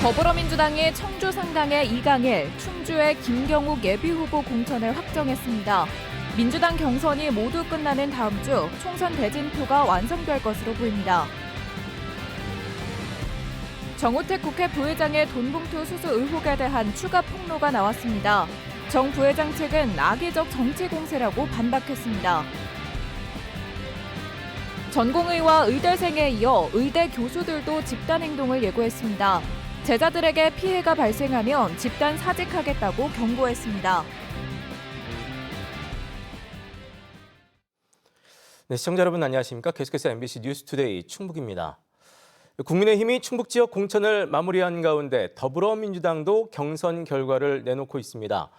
더불어민주당이 청주 상당의 이강일, 충주의 김경욱 예비후보 공천을 확정했습니다. 민주당 경선이 모두 끝나는 다음 주 총선 대진표가 완성될 것으로 보입니다. 정우택 국회 부회장의 돈봉투 수수 의혹에 대한 추가 폭로가 나왔습니다. 정 부회장 측은 악의적 정치 공세라고 반박했습니다. 전공의와 의대생에 이어 의대 교수들도 집단 행동을 예고했습니다. 제자들에게 피해가 발생하면 집단 사직하겠다고 경고했습니다. 네, 시청자 여러분 안녕하십니까? 계속해서 MBC 뉴스투데이 충북입니다. 국민의힘이 충북 지역 공천을 마무리한 가운데 더불어민주당도 경선 결과를 내놓고 있습니다.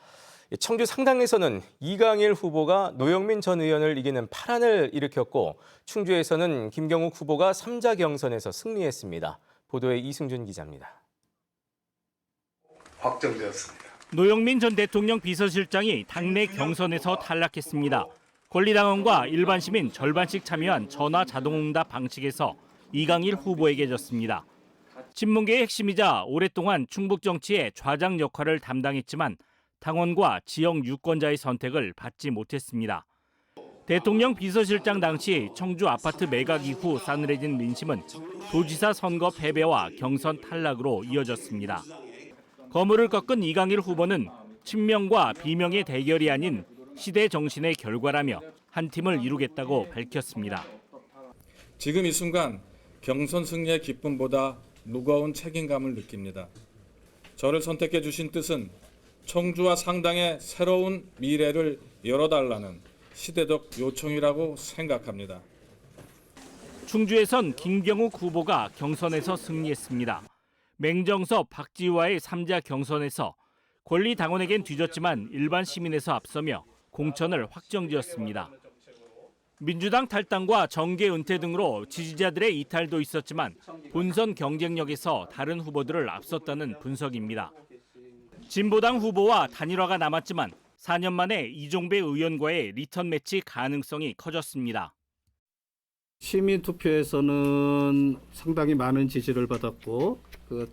청주 상당에서는 이강일 후보가 노영민 전 의원을 이기는 파란을 일으켰고 충주에서는 김경욱 후보가 3자 경선에서 승리했습니다. 보도에 이승준 기자입니다. 확정되었습니다. 노영민 전 대통령 비서실장이 당내 경선에서 탈락했습니다. 권리당원과 일반 시민 절반씩 참여한 전화 자동응답 방식에서 이강일 후보에게 졌습니다. 친문계의 핵심이자 오랫동안 충북 정치의 좌장 역할을 담당했지만 당원과 지역 유권자의 선택을 받지 못했습니다. 대통령 비서실장 당시 청주 아파트 매각 이후 싸늘해진 민심은 도지사 선거 패배와 경선 탈락으로 이어졌습니다. 거물을 꺾은 이강일 후보는 친명과 비명의 대결이 아닌 시대 정신의 결과라며 한 팀을 이루겠다고 밝혔습니다. 지금 이 순간 경선 승리의 기쁨보다 무거운 책임감을 느낍니다. 저를 선택해 주신 뜻은 청주와 상당의 새로운 미래를 열어달라는 시대적 요청이라고 생각합니다. 충주에선 김경욱 후보가 경선에서 승리했습니다. 맹정섭, 박지화의 3자 경선에서 권리당원에겐 뒤졌지만 일반 시민에서 앞서며 공천을 확정지었습니다. 민주당 탈당과 정계 은퇴 등으로 지지자들의 이탈도 있었지만 본선 경쟁력에서 다른 후보들을 앞섰다는 분석입니다. 진보당 후보와 단일화가 남았지만 4년 만에 이종배 의원과의 리턴 매치 가능성이 커졌습니다. 시민투표에서는 상당히 많은 지지를 받았고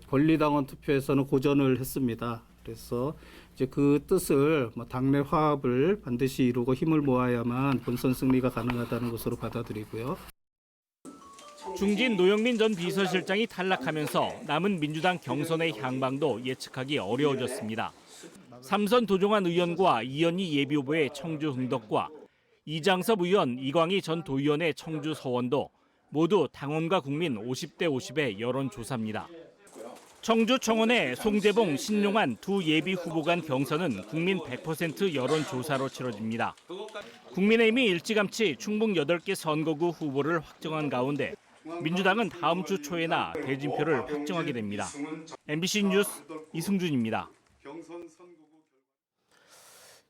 권리당원 투표에서는 고전을 했습니다. 그래서 이제 그 뜻을 당내 화합을 반드시 이루고 힘을 모아야만 본선 승리가 가능하다는 것으로 받아들이고요. 중진 노영민 전 비서실장이 탈락하면서 남은 민주당 경선의 향방도 예측하기 어려워졌습니다. 삼선 도종환 의원과 이현희 예비후보의 청주 흥덕과 이장섭 의원, 이광희 전 도의원의 청주 서원도 모두 당원과 국민 50대 50의 여론조사입니다. 청주 청원의 송재봉, 신용환 두 예비 후보 간 경선은 국민 100% 여론조사로 치러집니다. 국민의힘이 일찌감치 충북 8개 선거구 후보를 확정한 가운데 민주당은 다음 주 초에나 대진표를 확정하게 됩니다. MBC 뉴스 이승준입니다.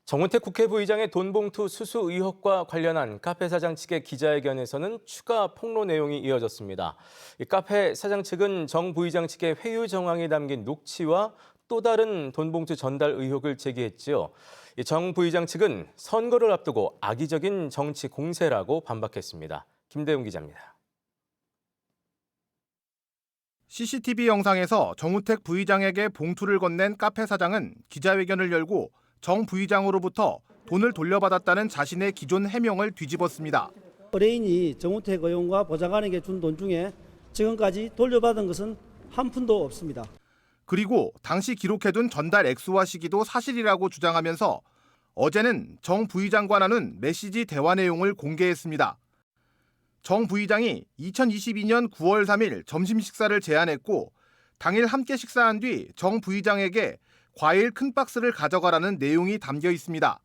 정우택 국회 부의장의 돈봉투 수수 의혹과 관련한 카페 사장 측의 기자회견에서는 추가 폭로 내용이 이어졌습니다. 카페 사장 측은 정 부의장 측의 회유 정황이 담긴 녹취와 또 다른 돈봉투 전달 의혹을 제기했지요. 정 부의장 측은 선거를 앞두고 악의적인 정치 공세라고 반박했습니다. 김대웅 기자입니다. CCTV 영상에서 정우택 부의장에게 봉투를 건넨 카페 사장은 기자회견을 열고 정 부의장으로부터 돈을 돌려받았다는 자신의 기존 해명을 뒤집었습니다. 의뢰인이 정우택 의원과 보좌관에게 준 돈 중에 지금까지 돌려받은 것은 한 푼도 없습니다. 그리고 당시 기록해둔 전달 액수와 시기도 사실이라고 주장하면서 어제는 정 부의장과 나눈 메시지 대화 내용을 공개했습니다. 정 부의장이 2022년 9월 3일 점심 식사를 제안했고 당일 함께 식사한 뒤 정 부의장에게 과일 큰 박스를 가져가라는 내용이 담겨 있습니다.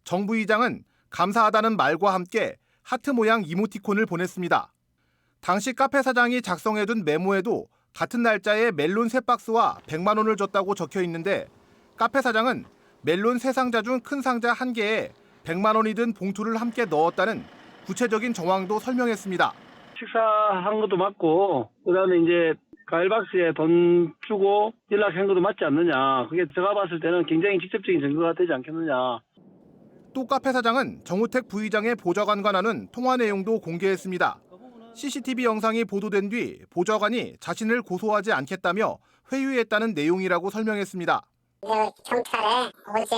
정 부의장은 감사하다는 말과 함께 하트 모양 이모티콘을 보냈습니다. 당시 카페 사장이 작성해둔 메모에도 같은 날짜에 멜론 3박스와 100만 원을 줬다고 적혀 있는데 카페 사장은 멜론 3상자 중 큰 상자 1개에 100만 원이 든 봉투를 함께 넣었다는 구체적인 정황도 설명했습니다. 식사한 것도 맞고 그다음에 이제 과일박스에 돈 주고 연락한 것도 맞지 않느냐. 그게 제가 봤을 때는 굉장히 직접적인 증거가 되지 않겠느냐. 또 카페 사장은 정우택 부의장의 보좌관과 나눈 통화 내용도 공개했습니다. CCTV 영상이 보도된 뒤 보좌관이 자신을 고소하지 않겠다며 회유했다는 내용이라고 설명했습니다. 경찰에 어제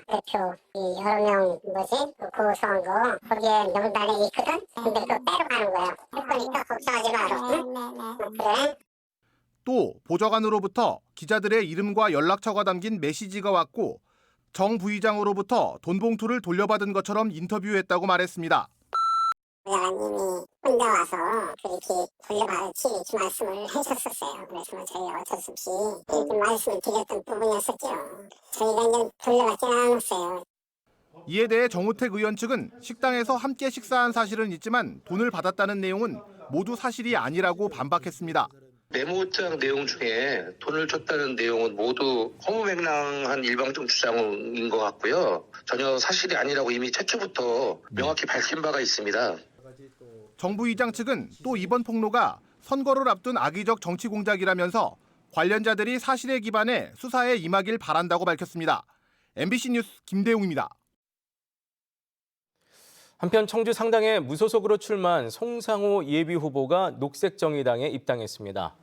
대표 여러 명 고소한 거 거기에 명단에 있거든. 근데 그거 빼러 가는 거야. 그러니까 걱정하지 마라. 그래. 또 보좌관으로부터 기자들의 이름과 연락처가 담긴 메시지가 왔고 정 부의장으로부터 돈 봉투를 돌려받은 것처럼 인터뷰했다고 말했습니다. 부장님이 혼자 와서 그렇게 돌려받지 이렇게 말씀을 해줬었어요. 그래서 저희가 어쩔 수 없이 이렇게 말씀을 드렸던 부분이었었죠. 저희가 이제 돌려받지는 않았어요. 이에 대해 정우택 의원 측은 식당에서 함께 식사한 사실은 있지만 돈을 받았다는 내용은 모두 사실이 아니라고 반박했습니다. 메모장 내용 중에 돈을 줬다는 내용은 모두 허무맹랑한 일방적 주장인 것 같고요. 전혀 사실이 아니라고 이미 최초부터 명확히 밝힌 바가 있습니다. 정 부의장 측은 또 이번 폭로가 선거를 앞둔 악의적 정치 공작이라면서 관련자들이 사실에 기반해 수사에 임하길 바란다고 밝혔습니다. MBC 뉴스 김대웅입니다. 한편 청주 상당에 무소속으로 출마한 송상호 예비후보가 녹색정의당에 입당했습니다.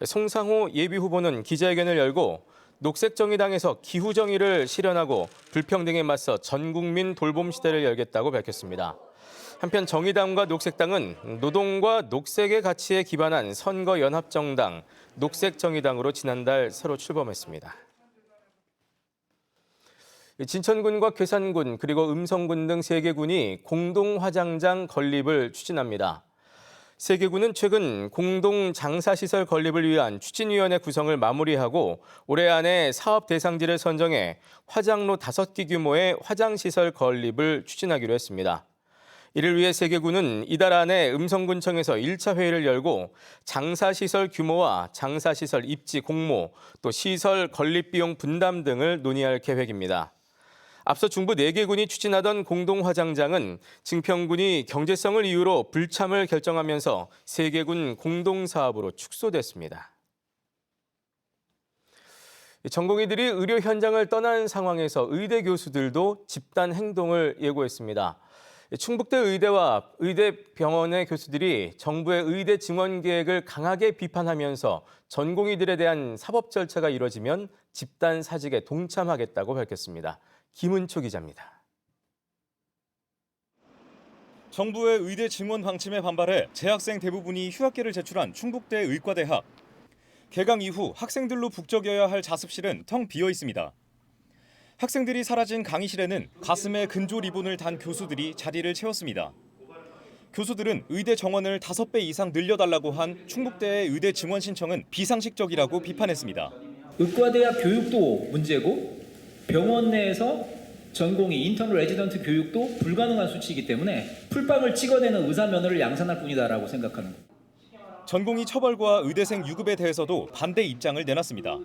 송상호 예비후보는 기자회견을 열고 녹색정의당에서 기후정의를 실현하고 불평등에 맞서 전국민 돌봄 시대를 열겠다고 밝혔습니다. 한편 정의당과 녹색당은 노동과 녹색의 가치에 기반한 선거연합정당 녹색정의당으로 지난달 새로 출범했습니다. 진천군과 괴산군 그리고 음성군 등 3개 군이 공동화장장 건립을 추진합니다. 3개 군은 최근 공동장사시설 건립을 위한 추진위원회 구성을 마무리하고 올해 안에 사업 대상지를 선정해 화장로 5기 규모의 화장시설 건립을 추진하기로 했습니다. 이를 위해 3개 군은 이달 안에 음성군청에서 1차 회의를 열고 장사시설 규모와 장사시설 입지 공모, 또 시설 건립 비용 분담 등을 논의할 계획입니다. 앞서 중부 4개 군이 추진하던 공동화장장은 증평군이 경제성을 이유로 불참을 결정하면서 3개 군 공동사업으로 축소됐습니다. 전공의들이 의료 현장을 떠난 상황에서 의대 교수들도 집단 행동을 예고했습니다. 충북대 의대와 의대병원의 교수들이 정부의 의대 증원 계획을 강하게 비판하면서 전공의들에 대한 사법 절차가 이뤄지면 집단 사직에 동참하겠다고 밝혔습니다. 김은초 기자입니다. 정부의 의대 증원 방침에 반발해 재학생 대부분이 휴학계를 제출한 충북대 의과대학. 개강 이후 학생들로 북적여야 할 자습실은 텅 비어 있습니다. 학생들이 사라진 강의실에는 가슴에 근조 리본을 단 교수들이 자리를 채웠습니다. 교수들은 의대 정원을 5배 이상 늘려달라고 한 충북대의 의대 증원 신청은 비상식적이라고 비판했습니다. 의과대학 교육도 문제고 병원 내에서 전공의 인턴 레지던트 교육도 불가능한 수치이기 때문에 풀빵을 찍어내는 의사 면허를 양산할 뿐이다라고 생각하는 겁니다. 전공의 처벌과 의대생 유급에 대해서도 반대 입장을 내놨습니다.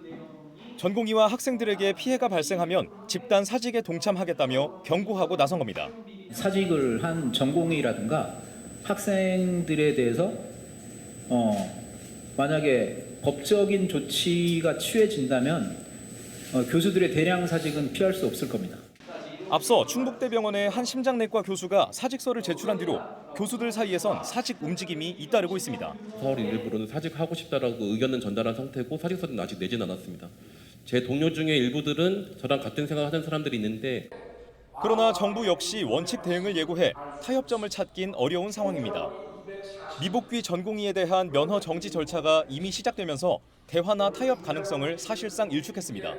전공의와 학생들에게 피해가 발생하면 집단 사직에 동참하겠다며 경고하고 나선 겁니다. 사직을 한 전공의라든가 학생들에 대해서 만약에 법적인 조치가 취해진다면 교수들의 대량 사직은 피할 수 없을 겁니다. 앞서 충북대병원의 한 심장내과 교수가 사직서를 제출한 뒤로 교수들 사이에선 사직 움직임이 잇따르고 있습니다. 서울 일부로는 사직하고 싶다라고 의견은 전달한 상태고 사직서는 아직 내지는 않았습니다. 제 동료 중에 일부들은 저랑 같은 생각하는 사람들이 있는데 그러나 정부 역시 원칙 대응을 예고해 타협점을 찾긴 어려운 상황입니다. 미복귀 전공의에 대한 면허 정지 절차가 이미 시작되면서 대화나 타협 가능성을 사실상 일축했습니다.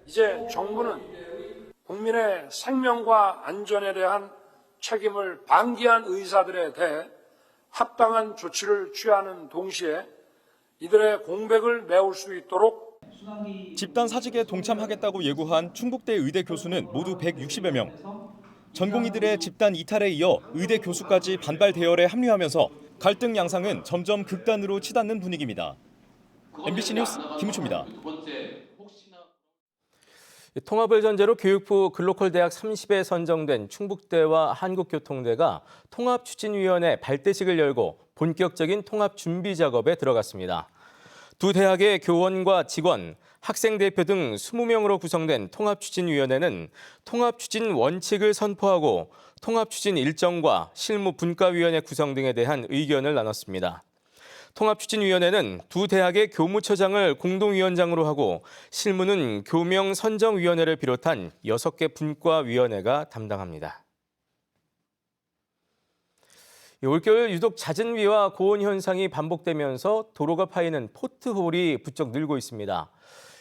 이제 정부는 국민의 생명과 안전에 대한 책임을 방기한 의사들에 대해 합당한 조치를 취하는 동시에 이들의 공백을 메울 수 있도록 집단 사직에 동참하겠다고 예고한 충북대 의대 교수는 모두 160여 명. 전공의들의 집단 이탈에 이어 의대 교수까지 반발 대열에 합류하면서 갈등 양상은 점점 극단으로 치닫는 분위기입니다. MBC 뉴스 김우초입니다. 통합을 전제로 교육부 글로컬 대학 30에 선정된 충북대와 한국교통대가 통합추진위원회 발대식을 열고 본격적인 통합 준비 작업에 들어갔습니다. 두 대학의 교원과 직원, 학생 대표 등 20명으로 구성된 통합추진위원회는 통합추진 원칙을 선포하고 통합추진 일정과 실무 분과위원회 구성 등에 대한 의견을 나눴습니다. 통합추진위원회는 두 대학의 교무처장을 공동위원장으로 하고 실무는 교명선정위원회를 비롯한 6개 분과위원회가 담당합니다. 올겨울 유독 잦은 비와 고온 현상이 반복되면서 도로가 파이는 포트홀이 부쩍 늘고 있습니다.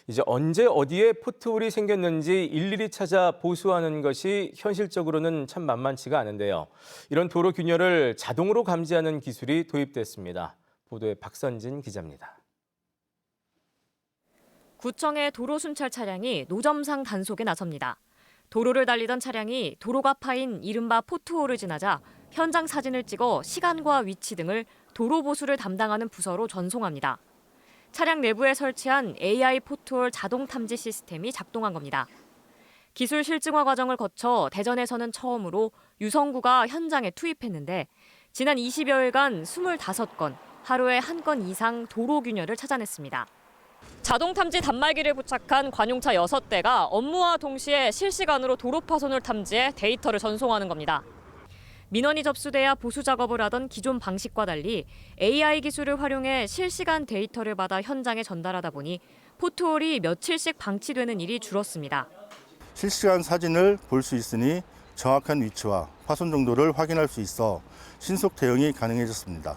이제 언제 어디에 포트홀이 생겼는지 일일이 찾아 보수하는 것이 현실적으로는 참 만만치가 않은데요. 이런 도로 균열을 자동으로 감지하는 기술이 도입됐습니다. 보도에 박선진 기자입니다. 구청의 도로 순찰 차량이 노점상 단속에 나섭니다. 도로를 달리던 차량이 도로가 파인 이른바 포트홀을 지나자 현장 사진을 찍어 시간과 위치 등을 도로 보수를 담당하는 부서로 전송합니다. 차량 내부에 설치한 AI 포트홀 자동 탐지 시스템이 작동한 겁니다. 기술 실증화 과정을 거쳐 대전에서는 처음으로 유성구가 현장에 투입했는데 지난 20여일간 25건, 하루에 1건 이상 도로 균열을 찾아냈습니다. 자동 탐지 단말기를 부착한 관용차 6대가 업무와 동시에 실시간으로 도로 파손을 탐지해 데이터를 전송하는 겁니다. 민원이 접수돼야 보수 작업을 하던 기존 방식과 달리 AI 기술을 활용해 실시간 데이터를 받아 현장에 전달하다 보니 포트홀이 며칠씩 방치되는 일이 줄었습니다. 실시간 사진을 볼 수 있으니 정확한 위치와 파손 정도를 확인할 수 있어 신속 대응이 가능해졌습니다.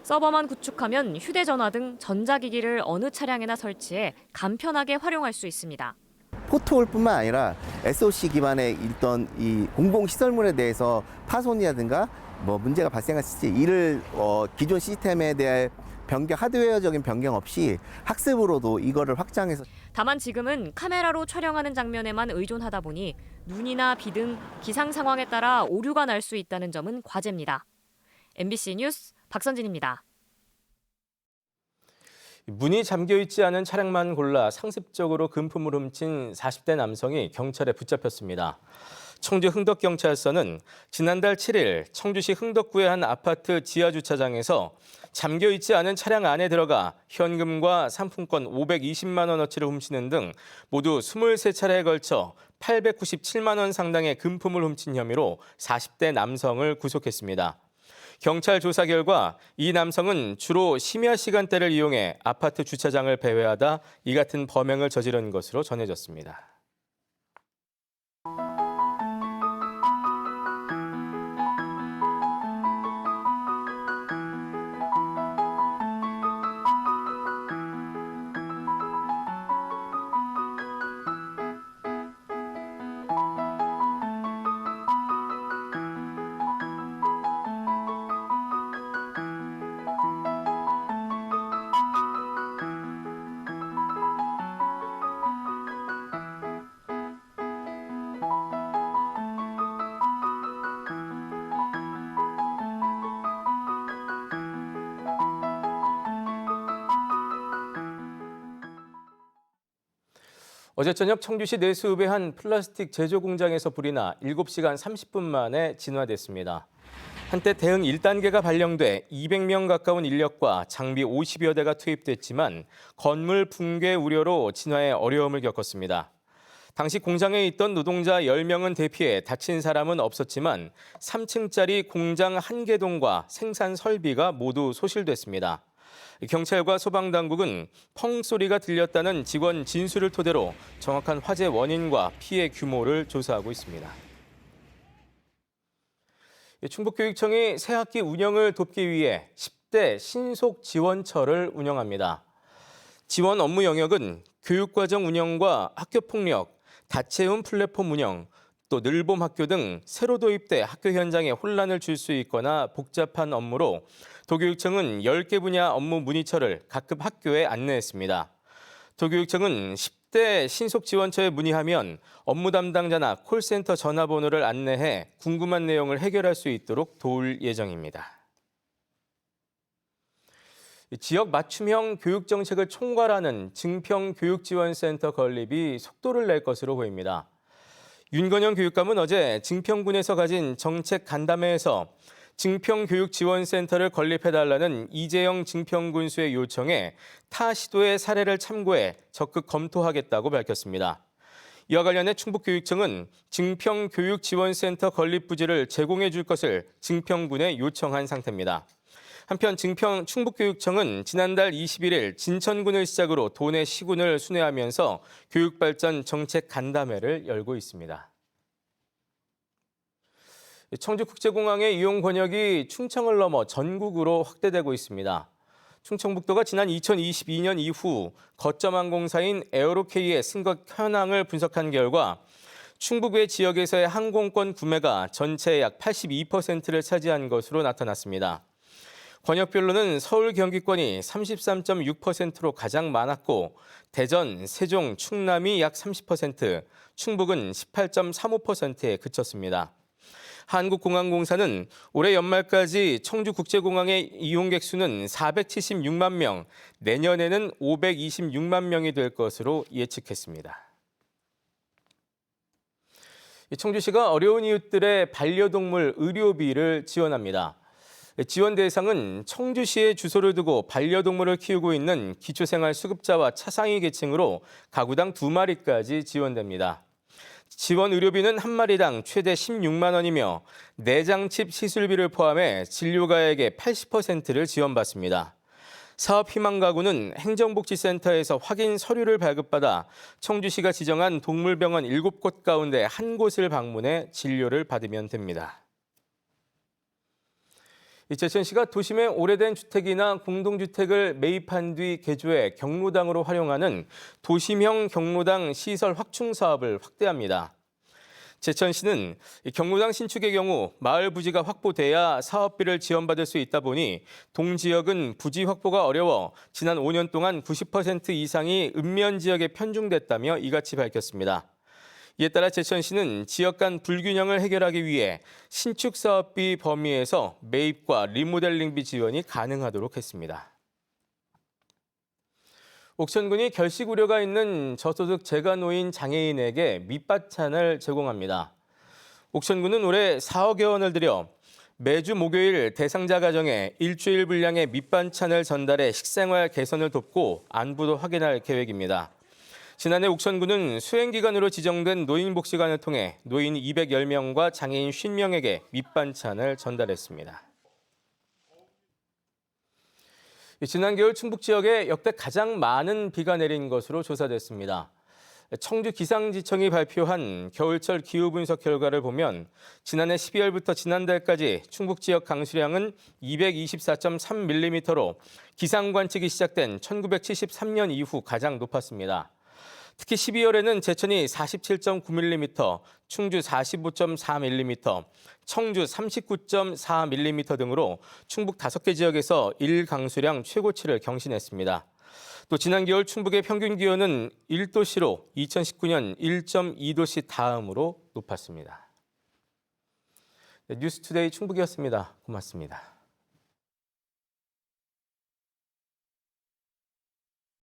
서버만 구축하면 휴대전화 등 전자기기를 어느 차량에나 설치해 간편하게 활용할 수 있습니다. 포트홀뿐만 아니라 SOC 기반의 있던 이 공공시설물에 대해서 파손이라든가 문제가 발생했을 때 이를 기존 시스템에 대한 하드웨어적인 변경 없이 학습으로도 이거를 확장해서. 다만 지금은 카메라로 촬영하는 장면에만 의존하다 보니 눈이나 비 등 기상 상황에 따라 오류가 날 수 있다는 점은 과제입니다. MBC 뉴스 박선진입니다. 문이 잠겨있지 않은 차량만 골라 상습적으로 금품을 훔친 40대 남성이 경찰에 붙잡혔습니다. 청주 흥덕경찰서는 지난달 7일 청주시 흥덕구의 한 아파트 지하주차장에서 잠겨있지 않은 차량 안에 들어가 현금과 상품권 520만 원어치를 훔치는 등 모두 23차례에 걸쳐 897만 원 상당의 금품을 훔친 혐의로 40대 남성을 구속했습니다. 경찰 조사 결과 이 남성은 주로 심야 시간대를 이용해 아파트 주차장을 배회하다 이 같은 범행을 저지른 것으로 전해졌습니다. 어제 저녁 청주시 내수읍의 한 플라스틱 제조 공장에서 불이 나 7시간 30분 만에 진화됐습니다. 한때 대응 1단계가 발령돼 200명 가까운 인력과 장비 50여 대가 투입됐지만 건물 붕괴 우려로 진화에 어려움을 겪었습니다. 당시 공장에 있던 노동자 10명은 대피해 다친 사람은 없었지만 3층짜리 공장 1개동과 생산 설비가 모두 소실됐습니다. 경찰과 소방당국은 펑 소리가 들렸다는 직원 진술을 토대로 정확한 화재 원인과 피해 규모를 조사하고 있습니다. 충북교육청이 새학기 운영을 돕기 위해 10대 신속지원처를 운영합니다. 지원 업무 영역은 교육과정 운영과 학교폭력, 다채움 플랫폼 운영, 또 늘봄 학교 등 새로 도입돼 학교 현장에 혼란을 줄 수 있거나 복잡한 업무로 도교육청은 10개 분야 업무 문의처를 각급 학교에 안내했습니다. 도교육청은 10대 신속지원처에 문의하면 업무 담당자나 콜센터 전화번호를 안내해 궁금한 내용을 해결할 수 있도록 도울 예정입니다. 지역 맞춤형 교육 정책을 총괄하는 증평교육지원센터 건립이 속도를 낼 것으로 보입니다. 윤건영 교육감은 어제 증평군에서 가진 정책 간담회에서 증평교육지원센터를 건립해달라는 이재영 증평군수의 요청에 타 시도의 사례를 참고해 적극 검토하겠다고 밝혔습니다. 이와 관련해 충북교육청은 증평교육지원센터 건립 부지를 제공해 줄 것을 증평군에 요청한 상태입니다. 한편 증평 충북교육청은 지난달 21일 진천군을 시작으로 도내 시군을 순회하면서 교육발전 정책 간담회를 열고 있습니다. 청주국제공항의 이용 권역이 충청을 넘어 전국으로 확대되고 있습니다. 충청북도가 지난 2022년 이후 거점 항공사인 에어로케이의 승객 현황을 분석한 결과 충북 외 지역에서의 항공권 구매가 전체의 약 82%를 차지한 것으로 나타났습니다. 권역별로는 서울 경기권이 33.6%로 가장 많았고 대전, 세종, 충남이 약 30%, 충북은 18.35%에 그쳤습니다. 한국공항공사는 올해 연말까지 청주국제공항의 이용객 수는 476만 명, 내년에는 526만 명이 될 것으로 예측했습니다. 청주시가 어려운 이웃들의 반려동물 의료비를 지원합니다. 지원 대상은 청주시에 주소를 두고 반려동물을 키우고 있는 기초생활수급자와 차상위 계층으로 가구당 2마리까지 지원됩니다. 지원 의료비는 한 마리당 최대 16만 원이며 내장칩 시술비를 포함해 진료가액의 80%를 지원받습니다. 사업 희망 가구는 행정복지센터에서 확인 서류를 발급받아 청주시가 지정한 동물병원 7곳 가운데 한 곳을 방문해 진료를 받으면 됩니다. 제천시가 도심의 오래된 주택이나 공동주택을 매입한 뒤 개조해 경로당으로 활용하는 도심형 경로당 시설 확충 사업을 확대합니다. 제천시는 경로당 신축의 경우 마을 부지가 확보돼야 사업비를 지원받을 수 있다 보니 동지역은 부지 확보가 어려워 지난 5년 동안 90% 이상이 읍면 지역에 편중됐다며 이같이 밝혔습니다. 이에 따라 제천시는 지역 간 불균형을 해결하기 위해 신축 사업비 범위에서 매입과 리모델링비 지원이 가능하도록 했습니다. 옥천군이 결식 우려가 있는 저소득 재가노인 장애인에게 밑반찬을 제공합니다. 옥천군은 올해 4억여 원을 들여 매주 목요일 대상자 가정에 일주일 분량의 밑반찬을 전달해 식생활 개선을 돕고 안부도 확인할 계획입니다. 지난해 옥천군은 수행기간으로 지정된 노인복지관을 통해 노인 210명과 장애인 50명에게 밑반찬을 전달했습니다. 지난 겨울 충북 지역에 역대 가장 많은 비가 내린 것으로 조사됐습니다. 청주기상지청이 발표한 겨울철 기후 분석 결과를 보면 지난해 12월부터 지난달까지 충북 지역 강수량은 224.3mm로 기상 관측이 시작된 1973년 이후 가장 높았습니다. 특히 12월에는 제천이 47.9mm, 충주 45.4mm, 청주 39.4mm 등으로 충북 5개 지역에서 일강수량 최고치를 경신했습니다. 또 지난 겨울 충북의 평균 기온은 1도씨로 2019년 1.2도씨 다음으로 높았습니다. 뉴스투데이 충북이었습니다. 고맙습니다.